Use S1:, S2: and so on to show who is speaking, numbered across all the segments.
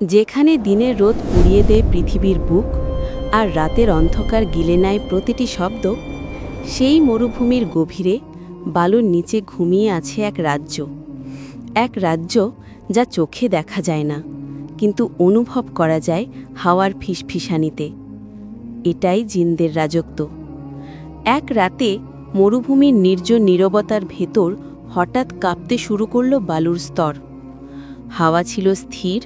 S1: যেখানে দিনের রোদ পুড়িয়ে দেয় পৃথিবীর বুক আর রাতের অন্ধকার গিলে নেয় প্রতিটি শব্দ, সেই মরুভূমির গভীরে বালুর নিচে ঘুমিয়ে আছে এক রাজ্য যা চোখে দেখা যায় না, কিন্তু অনুভব করা যায় হাওয়ার ফিসফিসানিতে। এটাই জিনদের রাজত্ব। এক রাতে মরুভূমির নির্জন নীরবতার ভেতর হঠাৎ কাঁপতে শুরু করল বালুর স্তর। হাওয়া ছিল স্থির,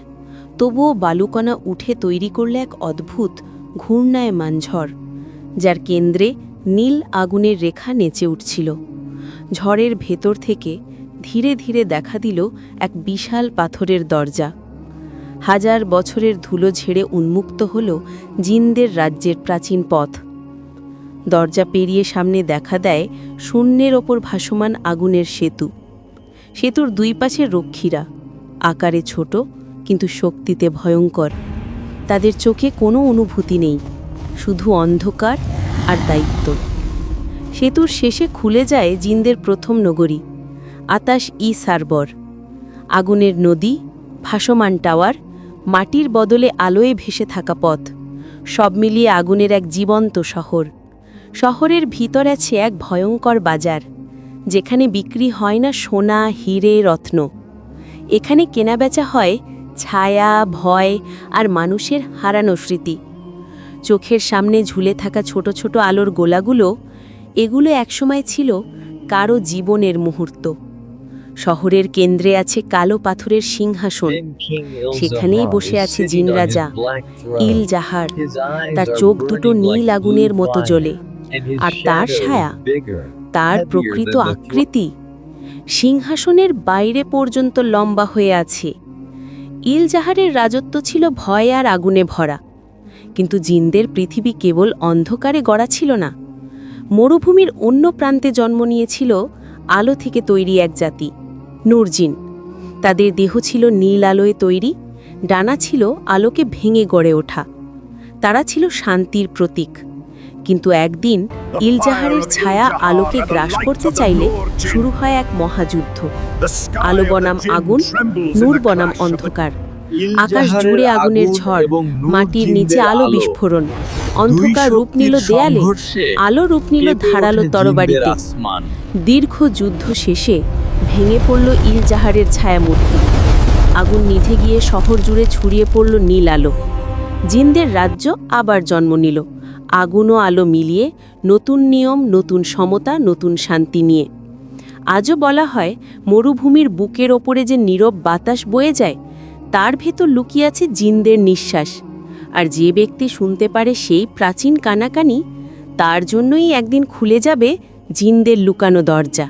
S1: তবুও বালুকণা উঠে তৈরি করল এক অদ্ভুত ঘূর্ণায়মান ঝড়, যার কেন্দ্রে নীল আগুনের রেখা নেচে উঠছিল। ঝড়ের ভেতর থেকে ধীরে ধীরে দেখা দিল এক বিশাল পাথরের দরজা। হাজার বছরের ধুলো ঝেড়ে উন্মুক্ত হল জিনদের রাজ্যের প্রাচীন পথ। দরজা পেরিয়ে সামনে দেখা দেয় শূন্যের ওপর ভাসমান আগুনের সেতু। সেতুর দুই পাশে রক্ষীরা, আকারে ছোট কিন্তু শক্তিতে ভয়ঙ্কর। তাদের চোখে কোনো অনুভূতি নেই, শুধু অন্ধকার আর দায়িত্ব। সেতুর শেষে খুলে যায় জিনদের প্রথম নগরী, আতাশ-ই-সারবর। আগুনের নদী, ভাসমান টাওয়ার, মাটির বদলে আলোয় ভেসে থাকা পথ, সব মিলিয়ে আগুনের এক জীবন্ত শহর। শহরের ভিতর আছে এক ভয়ঙ্কর বাজার, যেখানে বিক্রি হয় না সোনা, হিরে, রত্ন। এখানে কেনাবেচা হয় ছায়া, ভয় আর মানুষের হারানো স্মৃতি। চোখের সামনে ঝুলে থাকা ছোট ছোট আলোর গোলাগুলো, এগুলো একসময় ছিল কারো জীবনের মুহূর্ত। শহরের কেন্দ্রে আছে কালো পাথরের সিংহাসন। সেখানেই বসে আছে জিন রাজা ইল জাহার। তার চোখ দুটো নীল আগুনের মতো জ্বলে, আর তার ছায়া, তার প্রকৃত আকৃতি সিংহাসনের বাইরে পর্যন্ত লম্বা হয়ে আছে। ইল জাহারের রাজত্ব ছিল ভয় আর আগুনে ভরা, কিন্তু জিনদের পৃথিবী কেবল অন্ধকারে গড়া ছিল না। মরুভূমির অন্য প্রান্তে জন্ম নিয়েছিল আলো থেকে তৈরি এক জাতি, নূরজিন। তাদের দেহ ছিল নীল আলোয় তৈরি, ডানা ছিল আলোকে ভেঙে গড়ে ওঠা। তারা ছিল শান্তির প্রতীক। কিন্তু একদিন ইলজাহারের ছায়া আলোকে গ্রাস করতে চাইলে শুরু হয় এক মহাযুদ্ধ। আলো বনাম আগুন, নূর বনাম অন্ধকার। আকাশ জুড়ে আগুনের ঝড়, মাটির নিচে আলো বিস্ফোরণ। অন্ধকার রূপ নিল দেয়ালে, আলো রূপ নিল ধারালো তরবারিতে। দীর্ঘ যুদ্ধ শেষে ভেঙে পড়ল ইলজাহারের ছায়ামূর্তি। আগুন নিভে গিয়ে শহর জুড়ে ছড়িয়ে পড়ল নীল আলো। জিনদের রাজ্য আবার জন্ম নিল, আগুন ও আলো মিলিয়ে, নতুন নিয়ম, নতুন সমতা, নতুন শান্তি নিয়ে। আজও বলা হয়, মরুভূমির বুকের ওপরে যে নীরব বাতাস বয়ে যায়, তার ভেতর লুকিয়ে আছে জিনদের নিঃশ্বাস। আর যে ব্যক্তি শুনতে পারে সেই প্রাচীন কানাকানি, তার জন্যই একদিন খুলে যাবে জিনদের লুকানো দরজা।